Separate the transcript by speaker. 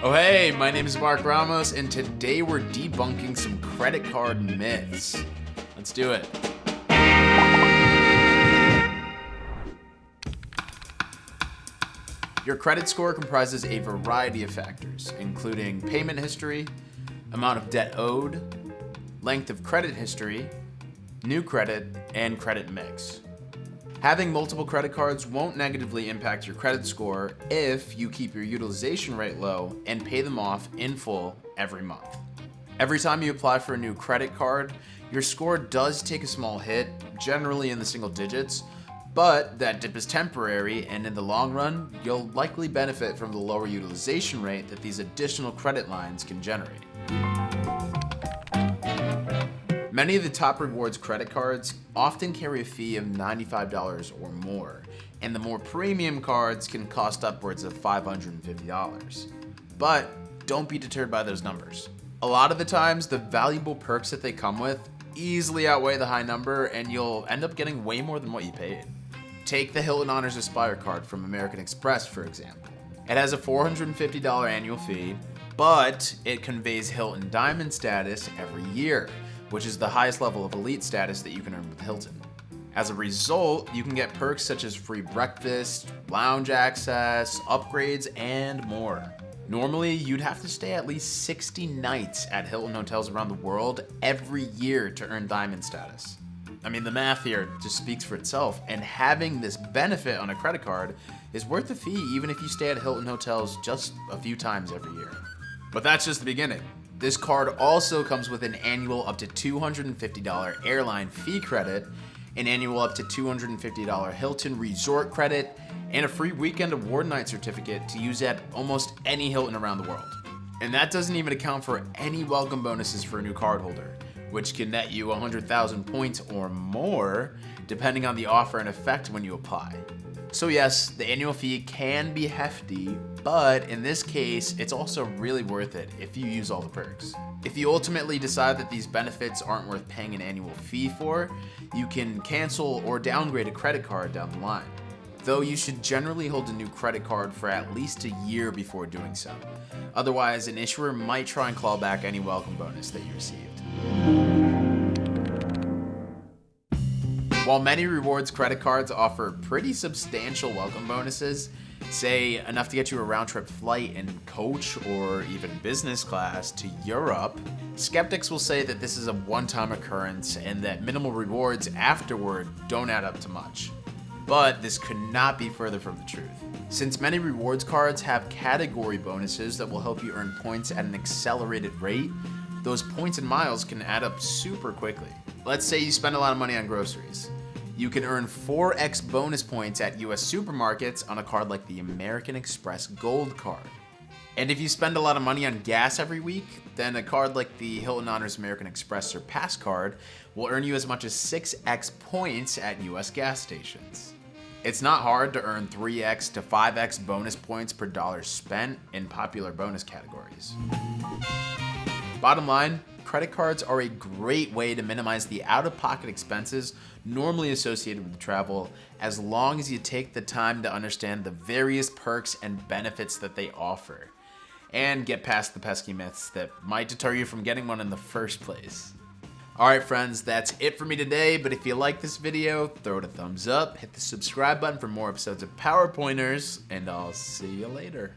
Speaker 1: Oh hey, my name is Marc Ramos, and today we're debunking some credit card myths. Let's do it. Your credit score comprises a variety of factors, including payment history, amount of debt owed, length of credit history, new credit, and credit mix. Having multiple credit cards won't negatively impact your credit score if you keep your utilization rate low and pay them off in full every month. Every time you apply for a new credit card, your score does take a small hit, generally in the single digits, but that dip is temporary, and in the long run, you'll likely benefit from the lower utilization rate that these additional credit lines can generate. Many of the top rewards credit cards often carry a fee of $95 or more, and the more premium cards can cost upwards of $550. But don't be deterred by those numbers. A lot of the times, the valuable perks that they come with easily outweigh the high number, and you'll end up getting way more than what you paid. Take the Hilton Honors Aspire card from American Express, for example. It has a $450 annual fee, but it conveys Hilton Diamond status every year, which is the highest level of elite status that you can earn with Hilton. As a result, you can get perks such as free breakfast, lounge access, upgrades, and more. Normally, you'd have to stay at least 60 nights at Hilton hotels around the world every year to earn Diamond status. I mean, the math here just speaks for itself, and having this benefit on a credit card is worth the fee even if you stay at Hilton hotels just a few times every year. But that's just the beginning. This card also comes with an annual up to $250 airline fee credit, an annual up to $250 Hilton resort credit, and a free weekend award night certificate to use at almost any Hilton around the world. And that doesn't even account for any welcome bonuses for a new cardholder, which can net you 100,000 points or more, depending on the offer and effect when you apply. So yes, the annual fee can be hefty, but in this case, it's also really worth it if you use all the perks. If you ultimately decide that these benefits aren't worth paying an annual fee for, you can cancel or downgrade a credit card down the line. Though you should generally hold a new credit card for at least a year before doing so. Otherwise, an issuer might try and claw back any welcome bonus that you received. While many rewards credit cards offer pretty substantial welcome bonuses, say enough to get you a round-trip flight in coach or even business class to Europe, skeptics will say that this is a one-time occurrence and that minimal rewards afterward don't add up to much. But this could not be further from the truth. Since many rewards cards have category bonuses that will help you earn points at an accelerated rate, those points and miles can add up super quickly. Let's say you spend a lot of money on groceries. You can earn 4x bonus points at US supermarkets on a card like the American Express Gold card. And if you spend a lot of money on gas every week, then a card like the Hilton Honors American Express Surpass card will earn you as much as 6x points at US gas stations. It's not hard to earn 3x to 5x bonus points per dollar spent in popular bonus categories. Bottom line, credit cards are a great way to minimize the out-of-pocket expenses normally associated with travel, as long as you take the time to understand the various perks and benefits that they offer, and get past the pesky myths that might deter you from getting one in the first place. Alright friends, that's it for me today, but if you like this video, throw it a thumbs up, hit the subscribe button for more episodes of PowerPointers, and I'll see you later.